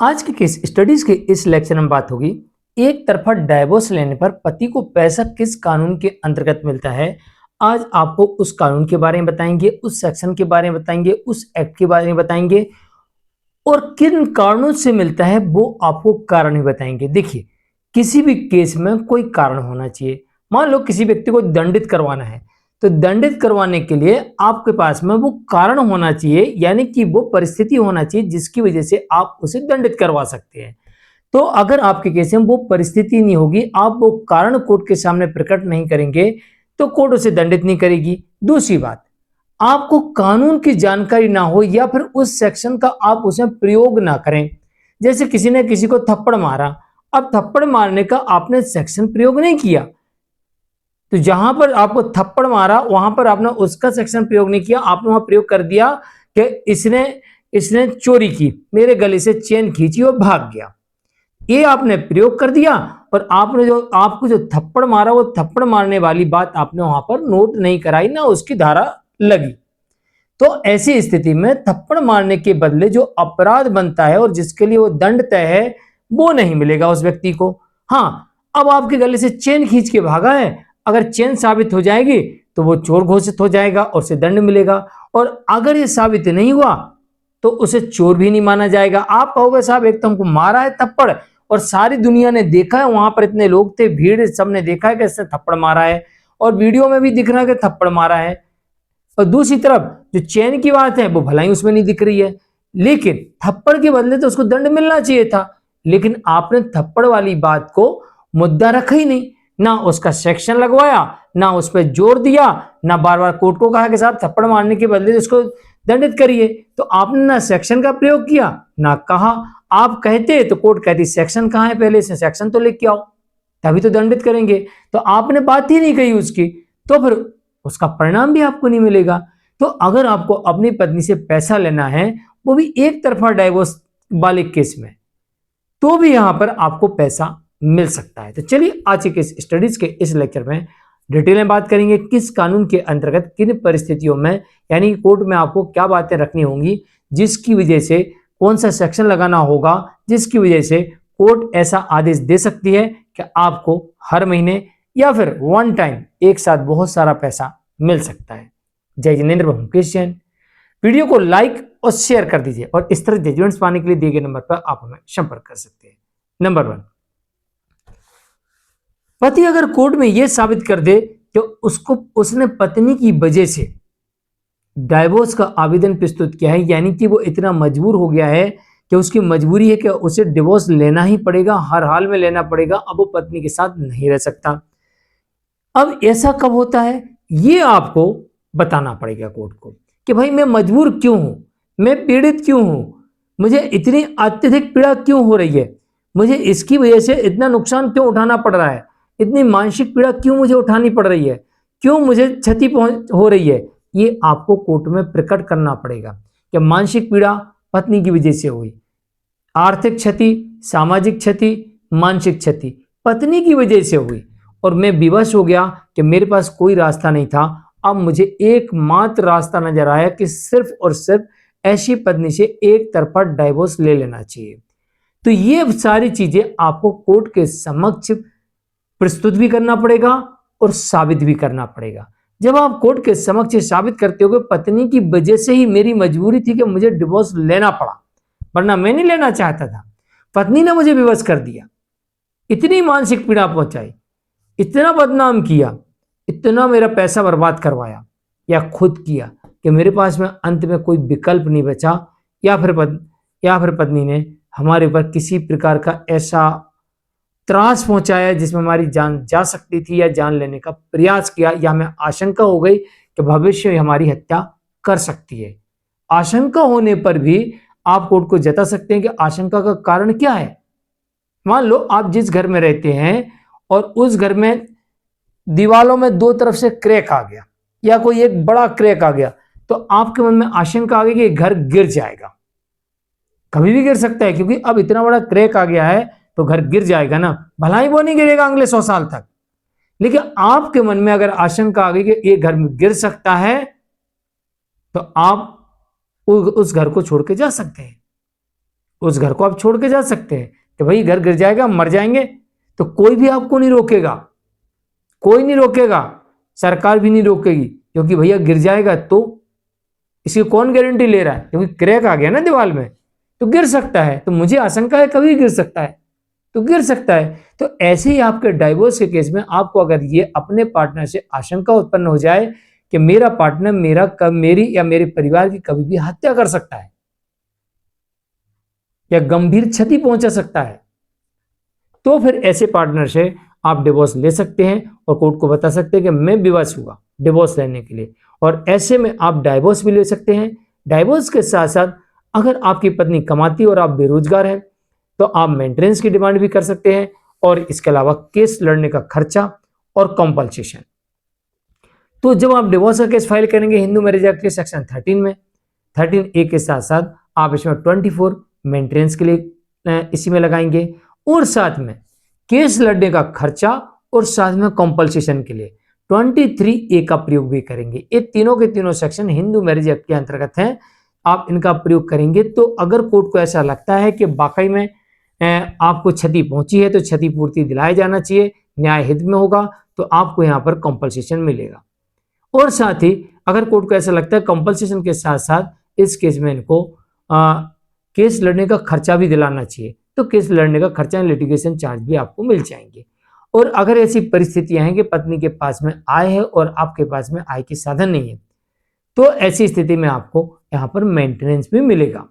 आज के case studies के इस लेक्चर में बात होगी एक तरफा डाइवोर्स लेने पर पति को पैसा किस कानून के अंतर्गत मिलता है। आज आपको उस कानून के बारे में बताएंगे, उस सेक्शन के बारे में बताएंगे, उस एक्ट के बारे में बताएंगे और किन कारणों से मिलता है वो आपको कारण ही बताएंगे। देखिए, किसी भी केस में कोई कारण होना चाहिए। मान लो किसी व्यक्ति को दंडित करवाना है तो दंडित करवाने के लिए आपके पास में वो कारण होना चाहिए, यानी कि वो परिस्थिति होना चाहिए जिसकी वजह से आप उसे दंडित करवा सकते हैं। तो अगर आपके केस में वो परिस्थिति नहीं होगी, आप वो कारण कोर्ट के सामने प्रकट नहीं करेंगे तो कोर्ट उसे दंडित नहीं करेगी। दूसरी बात, आपको कानून की जानकारी ना हो या फिर उस सेक्शन का आप उसमें प्रयोग ना करें। जैसे किसी ने किसी को थप्पड़ मारा, अब थप्पड़ मारने का आपने सेक्शन प्रयोग नहीं किया, तो जहां पर आपको थप्पड़ मारा वहां पर आपने उसका सेक्शन प्रयोग नहीं किया, आपने वहां प्रयोग कर दिया कि इसने चोरी की, मेरे गले से चेन खींची और भाग गया। ये आपने प्रयोग कर दिया और आपको जो थप्पड़ मारा वो थप्पड़ मारने वाली बात आपने वहां पर नोट नहीं कराई, ना उसकी धारा लगी। तो ऐसी स्थिति में थप्पड़ मारने के बदले जो अपराध बनता है और जिसके लिए वो दंड तय है वो नहीं मिलेगा उस व्यक्ति को। हाँ, अब आपके गले से चेन खींच के भागा है, अगर चेन साबित हो जाएगी तो वो चोर घोषित हो जाएगा और उसे दंड मिलेगा, और अगर ये साबित नहीं हुआ तो उसे चोर भी नहीं माना जाएगा। आप कहोगे साहब एक तो हमको मारा है थप्पड़ और सारी दुनिया ने देखा है, वहां पर इतने लोग थे, भीड़, सबने देखा है कि इसने थप्पड़ मारा है और वीडियो में भी दिख रहा है कि थप्पड़ मारा है, और दूसरी तरफ जो चेन की बात है वो भलाई उसमें नहीं दिख रही है, लेकिन थप्पड़ के बदले तो उसको दंड मिलना चाहिए था। लेकिन आपने थप्पड़ वाली बात को मुद्दा रखा ही नहीं, ना उसका सेक्शन लगवाया, ना उस पर जोर दिया, ना बार बार कोर्ट को कहा कि साहब थप्पड़ मारने के बदले उसको दंडित करिए। तो आपने ना सेक्शन का प्रयोग किया ना कहा। आप कहते तो कोर्ट कहती सेक्शन कहां है, पहले से सेक्शन तो लेके आओ तभी तो दंडित करेंगे, तो आपने बात ही नहीं कही उसकी, तो फिर उसका परिणाम भी आपको नहीं मिलेगा। तो अगर आपको अपनी पत्नी से पैसा लेना है, वो भी एक तरफा डाइवोर्स वाले केस में, तो भी यहां पर आपको पैसा मिल सकता है। तो चलिए आज के स्टडीज के इस लेक्चर में डिटेल में बात करेंगे किस कानून के अंतर्गत किन परिस्थितियों में, यानी कोर्ट में आपको क्या बातें रखनी होंगी जिसकी वजह से कौन सा सेक्शन लगाना होगा, जिसकी वजह से कोर्ट ऐसा आदेश दे सकती है कि आपको हर महीने या फिर वन टाइम एक साथ बहुत सारा पैसा मिल सकता है। जय जिनेंद्र, मुकेश जैन। वीडियो को लाइक और शेयर कर दीजिए और इस तरह जजमेंट्स पाने के लिए दिए गए नंबर पर आप हमें संपर्क कर सकते हैं। नंबर 1, पति अगर कोर्ट में यह साबित कर दे कि उसने पत्नी की वजह से डाइवोर्स का आवेदन प्रस्तुत किया है, यानी कि वो इतना मजबूर हो गया है कि उसकी मजबूरी है कि उसे डिवोर्स लेना ही पड़ेगा, हर हाल में लेना पड़ेगा, अब वो पत्नी के साथ नहीं रह सकता। अब ऐसा कब होता है ये आपको बताना पड़ेगा कोर्ट को कि भाई मैं मजबूर क्यों हूं, मैं पीड़ित क्यों हूं, मुझे इतनी अत्यधिक पीड़ा क्यों हो रही है, मुझे इसकी वजह से इतना नुकसान क्यों उठाना पड़ रहा है, इतनी मानसिक पीड़ा क्यों मुझे उठानी पड़ रही है, क्यों मुझे क्षति हो रही है। ये आपको कोर्ट में प्रकट करना पड़ेगा कि मानसिक पीड़ा पत्नी की वजह से हुई, आर्थिक क्षति, सामाजिक क्षति, मानसिक क्षति पत्नी की वजह से हुई, और मैं विवश हो गया कि मेरे पास कोई रास्ता नहीं था, अब मुझे एकमात्र रास्ता नजर आया कि सिर्फ और सिर्फ ऐसी पत्नी से एक तरफा डाइवोर्स ले लेना चाहिए। तो ये सारी चीजें आपको कोर्ट के समक्ष प्रस्तुत भी करना पड़ेगा और साबित भी करना पड़ेगा। जब आप कोर्ट के समक्ष साबित करते हो कि पत्नी की वजह से ही मेरी मजबूरी थी कि मुझे डिवोर्स लेना पड़ा, वरना मैं नहीं लेना चाहता था, पत्नी ने मुझे विवश कर दिया, इतनी मानसिक पीड़ा पहुंचाई, इतना बदनाम किया, इतना मेरा पैसा बर्बाद करवाया या खुद किया कि मेरे पास में अंत में कोई विकल्प नहीं बचा, या फिर पत्नी ने हमारे ऊपर किसी प्रकार का ऐसा त्रास पहुंचाया जिसमें हमारी जान जा सकती थी या जान लेने का प्रयास किया, या हमें आशंका हो गई कि भविष्य में हमारी हत्या कर सकती है। आशंका होने पर भी आप कोर्ट को जता सकते हैं कि आशंका का कारण क्या है। मान लो आप जिस घर में रहते हैं और उस घर में दीवालों में दो तरफ से क्रैक आ गया या कोई एक बड़ा क्रैक आ गया, तो आपके मन में आशंका आ गई कि घर गिर जाएगा, कभी भी गिर सकता है, क्योंकि अब इतना बड़ा क्रैक आ गया है तो घर गिर जाएगा ना, भला ही वो नहीं गिरेगा अगले 100 साल तक। लेकिन आपके मन में अगर आशंका आ गई कि ये घर गिर सकता है तो आप उस घर को छोड़ के जा सकते हैं। उस घर को आप छोड़ के जा सकते हैं कि भाई घर गिर जाएगा, मर जाएंगे, तो कोई भी आपको नहीं रोकेगा, कोई नहीं रोकेगा, सरकार भी नहीं रोकेगी, क्योंकि भैया गिर जाएगा तो इसकी कौन गारंटी ले रहा है, क्योंकि क्रैक आ गया ना दीवार में, तो गिर सकता है, तो मुझे आशंका है कभी गिर सकता है, तो गिर सकता है। तो ऐसे ही आपके डाइवोर्स के केस में आपको अगर ये अपने पार्टनर से आशंका उत्पन्न हो जाए कि मेरा पार्टनर मेरी या मेरे परिवार की कभी भी हत्या कर सकता है या गंभीर क्षति पहुंचा सकता है, तो फिर ऐसे पार्टनर से आप डिवोर्स ले सकते हैं और कोर्ट को बता सकते हैं कि मैं विवश हुआ डिवोर्स लेने के लिए, और ऐसे में आप डाइवोर्स भी ले सकते हैं। डाइवोर्स के साथ साथ अगर आपकी पत्नी कमाती और आप बेरोजगार हैं तो आप मेंटेनेंस की डिमांड भी कर सकते हैं, और इसके अलावा केस लड़ने का खर्चा और कॉम्पल्सेशन। तो जब आप डिवोर्स का केस फाइल करेंगे हिंदू मैरिज एक्ट के सेक्शन 13 में 13A के साथ साथ आप इसमें 24 मेंटेनेंस के लिए इसी में लगाएंगे, और साथ में केस लड़ने का खर्चा और साथ में कॉम्पल्सेशन के लिए 23A का प्रयोग भी करेंगे। ये तीनों के तीनों सेक्शन हिंदू मैरिज एक्ट के अंतर्गत हैं, आप इनका प्रयोग करेंगे। तो अगर कोर्ट को ऐसा लगता है कि वाकई में आपको क्षति पहुंची है तो क्षतिपूर्ति दिलाया जाना चाहिए, न्याय हित में होगा, तो आपको यहाँ पर कॉम्पल्सेशन मिलेगा। और साथ ही अगर कोर्ट को ऐसा लगता है कॉम्पल्सेशन के साथ साथ इस केस में इनको केस लड़ने का खर्चा भी दिलाना चाहिए, तो केस लड़ने का खर्चा, लिटिगेशन चार्ज भी आपको मिल जाएंगे। और अगर ऐसी परिस्थितियां हैं कि पत्नी के पास में आय है और आपके पास में आय के साधन नहीं है, तो ऐसी स्थिति में आपको यहाँ पर मेंटेनेंस भी मिलेगा।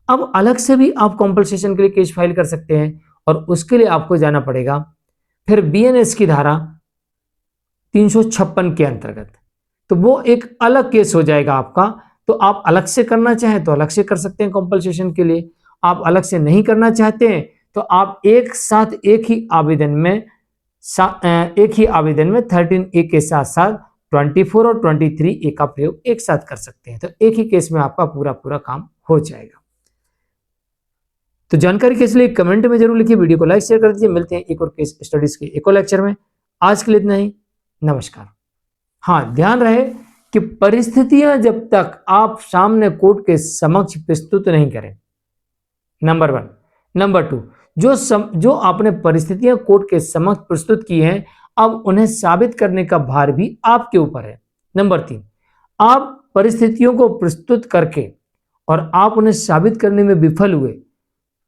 अब अलग से भी आप कॉम्पल्सेशन के लिए केस फाइल कर सकते हैं, और उसके लिए आपको जाना पड़ेगा फिर BNS की धारा 356 के अंतर्गत, तो वो एक अलग केस हो जाएगा आपका। तो आप अलग से करना चाहें तो अलग से कर सकते हैं कॉम्पल्सेशन के लिए, आप अलग से नहीं करना चाहते हैं तो आप एक साथ एक ही आवेदन में 13A के साथ साथ 24 और 23A का प्रयोग एक साथ कर सकते हैं, तो एक ही केस में आपका पूरा काम हो जाएगा। तो जानकारी के लिए कमेंट में जरूर लिखिए, वीडियो को लाइक शेयर कर दीजिए। मिलते हैं एक और केस स्टडीज के एक और लेक्चर में। आज के लिए इतना ही, नमस्कार। हाँ, ध्यान रहे कि परिस्थितियां जब तक आप सामने कोर्ट के समक्ष प्रस्तुत नहीं करें, नंबर 1। नंबर 2, जो आपने परिस्थितियां कोर्ट के समक्ष प्रस्तुत की हैं, अब उन्हें साबित करने का भार भी आपके ऊपर है। नंबर 3, आप परिस्थितियों को प्रस्तुत करके और आप उन्हें साबित करने में विफल हुए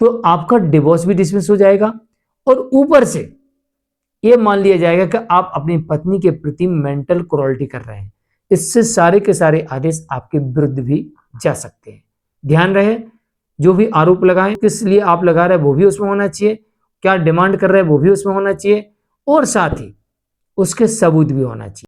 तो आपका डिवोर्स भी डिसमिस हो जाएगा, और ऊपर से यह मान लिया जाएगा कि आप अपनी पत्नी के प्रति मेंटल क्रूरल्टी कर रहे हैं। इससे सारे के सारे आदेश आपके विरुद्ध भी जा सकते हैं। ध्यान रहे, जो भी आरोप लगाएं, किस लिए आप लगा रहे हैं वो भी उसमें होना चाहिए, क्या डिमांड कर रहे हैं वो भी उसमें होना चाहिए, और साथ ही उसके सबूत भी होना चाहिए।